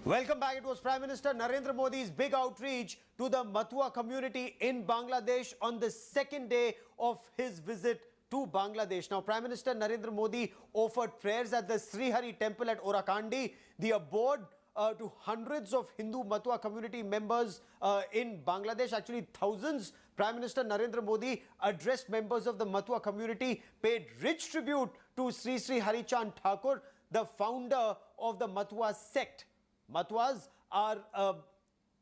Welcome back. It was Prime Minister Narendra Modi's big outreach to the Matua community in Bangladesh on the second day of his visit to Bangladesh. Now, Prime Minister Narendra Modi offered prayers at the Srihari temple at Orakandi. The abode to hundreds of Hindu Matua community members in Bangladesh, actually thousands. Prime Minister Narendra Modi addressed members of the Matua community, paid rich tribute to Sri Harichand Thakur, the founder of the Matua sect. Matuas are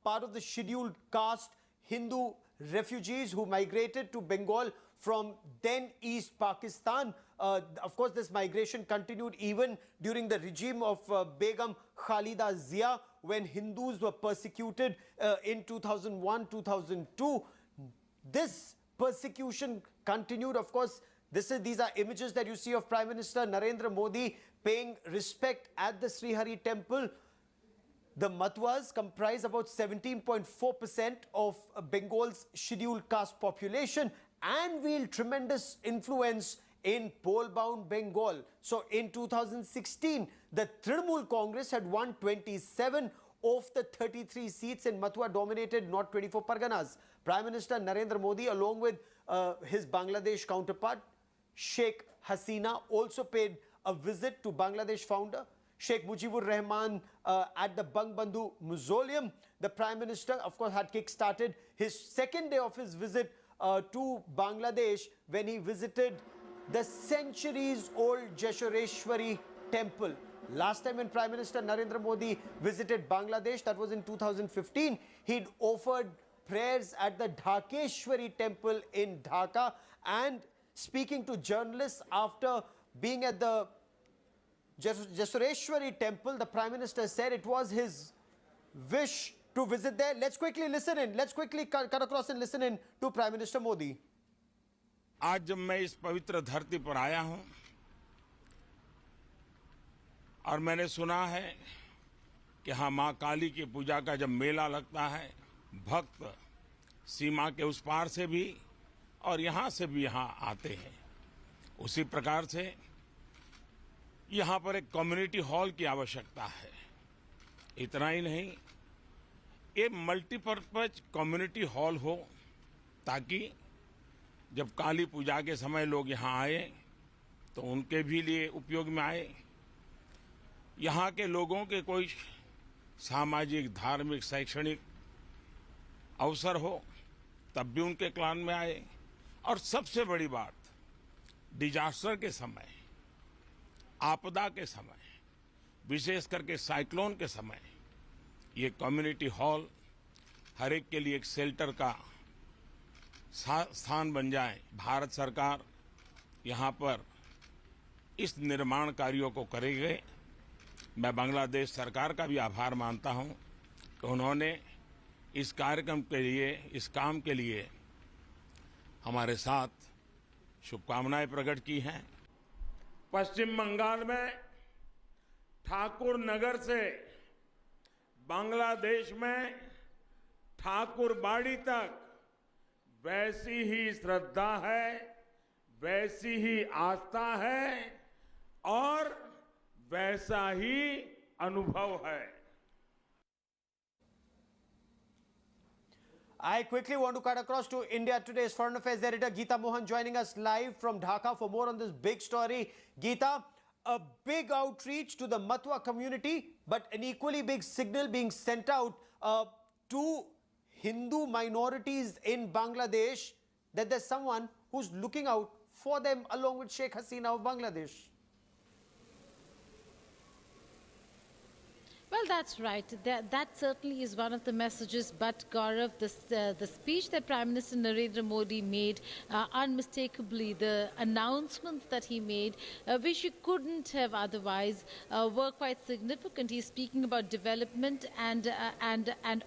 part of the scheduled caste Hindu refugees who migrated to Bengal from then East Pakistan. Of course, this migration continued even during the regime of Begum Khalida Zia, when Hindus were persecuted in 2001-2002. This persecution continued. Of course, these are images that you see of Prime Minister Narendra Modi paying respect at the Srihari temple. The Matuas comprise about 17.4% of Bengal's scheduled caste population and wield tremendous influence in poll-bound Bengal. So in 2016, the Trinamool Congress had won 27 of the 33 seats in Matua-dominated North 24 Parganas. Prime Minister Narendra Modi, along with his Bangladesh counterpart, Sheikh Hasina, also paid a visit to Bangladesh founder Sheikh Mujibur Rahman at the Bangbandhu Mausoleum. The Prime Minister, of course, had kick-started his second day of his visit to Bangladesh when he visited the centuries-old Jeshwareshwari temple. Last time when Prime Minister Narendra Modi visited Bangladesh, that was in 2015, he'd offered prayers at the Dhakeshwari temple in Dhaka. And speaking to journalists after being at the Jeshwareshwari temple, the Prime Minister said it was his wish to visit there. Let's quickly listen in. Let's quickly cut across and listen in to Prime Minister Modi. आज जब मैं इस पवित्र धरती पर आया हूं और मैंने सुना है कि हाँ, माँ काली की पूजा का जब मेला लगता है, भक्त सीमा के उस पार से भी और यहाँ से भी यहाँ आते हैं। उसी प्रकार से यहाँ पर एक कम्युनिटी हॉल की आवश्यकता है। इतना ही नहीं, ये मल्टीपर्पज कम्युनिटी हॉल हो ताकि जब काली पूजा के समय लोग यहाँ आए तो उनके भी लिए उपयोग में आए। यहाँ के लोगों के कोई सामाजिक, धार्मिक, शैक्षणिक अवसर हो तब भी उनके क्लान में आए। और सबसे बड़ी बात, डिजास्टर के समय, आपदा के समय, विशेष करके साइक्लोन के समय, ये कम्युनिटी हॉल हर एक के लिए एक शेल्टर का स्थान बन जाए। भारत सरकार यहाँ पर इस निर्माण कार्यों को करेगी। मैं बांग्लादेश सरकार का भी आभार मानता हूँ कि उन्होंने इस कार्यक्रम के लिए, इस काम के लिए हमारे साथ शुभकामनाएं प्रकट की हैं। पश्चिम बंगाल में ठाकुर नगर से बांग्लादेश में ठाकुर बाड़ी तक वैसी ही श्रद्धा है, वैसी ही आस्था है और वैसा ही अनुभव है। I quickly want to cut across to India Today's Foreign Affairs editor Geeta Mohan joining us live from Dhaka for more on this big story. Geeta, a big outreach to the Matua community, but an equally big signal being sent out to Hindu minorities in Bangladesh that there's someone who's looking out for them along with Sheikh Hasina of Bangladesh. Well, that's right. That certainly is one of the messages. But Gaurav, the speech that Prime Minister Narendra Modi made, unmistakably the announcements that he made, which he couldn't have otherwise, were quite significant. He's speaking about development and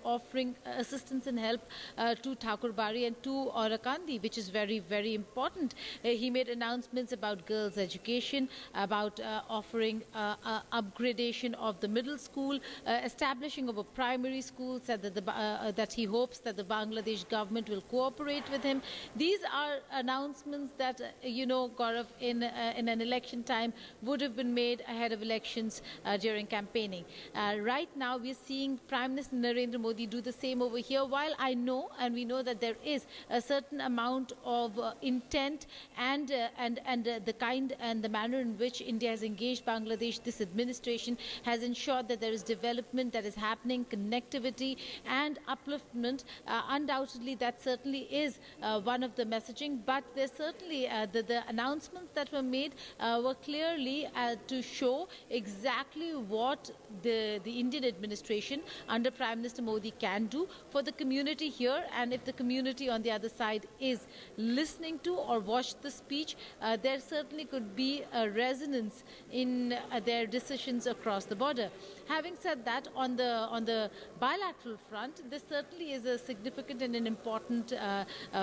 offering assistance and help to Thakur Bari and to Orakandi, which is very, very important. He made announcements about girls' education, about offering upgradation of the middle school, establishing of a primary school, said that, that he hopes that the Bangladesh government will cooperate with him. These are announcements that, Gaurav, in an election time would have been made ahead of elections during campaigning. Right now, we're seeing Prime Minister Narendra Modi do the same over here. While I know, and we know that there is a certain amount of intent and the kind and the manner in which India has engaged Bangladesh, this administration has ensured that there is development that is happening, connectivity and upliftment. Undoubtedly, that certainly is one of the messaging, but there's certainly the announcements that were made were clearly to show exactly what the Indian administration under Prime Minister Modi can do for the community here, and if the community on the other side is listening to or watched the speech, there certainly could be a resonance in their decisions across the border. Having said that, on the bilateral front, this certainly is a significant and an important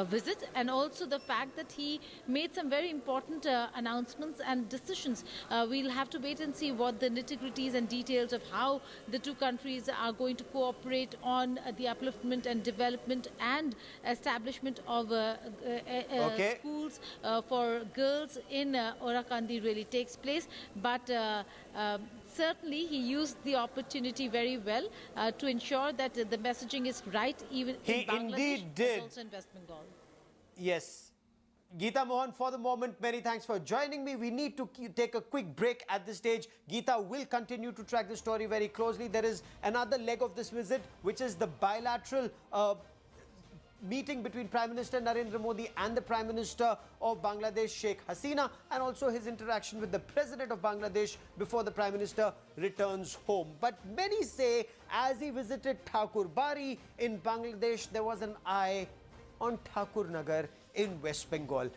visit, and also the fact that he made some very important announcements and decisions. We'll have to wait and see what the nitty-gritties and details of how the two countries are going to cooperate on the upliftment and development and establishment of schools for girls in Orakandi really takes place. But certainly he used the opportunity very well to ensure that the messaging is right, even in Bangladesh, indeed did. but also in West Bengal. Yes. Geeta Mohan, for the moment, many thanks for joining me. We need to take a quick break at this stage. Geeta will continue to track the story very closely. There is another leg of this visit, which is the bilateral meeting between Prime Minister Narendra Modi and the Prime Minister of Bangladesh, Sheikh Hasina, and also his interaction with the President of Bangladesh before the Prime Minister returns home. But many say, as he visited Thakur Bari in Bangladesh, there was an eye on Thakur Nagar in West Bengal.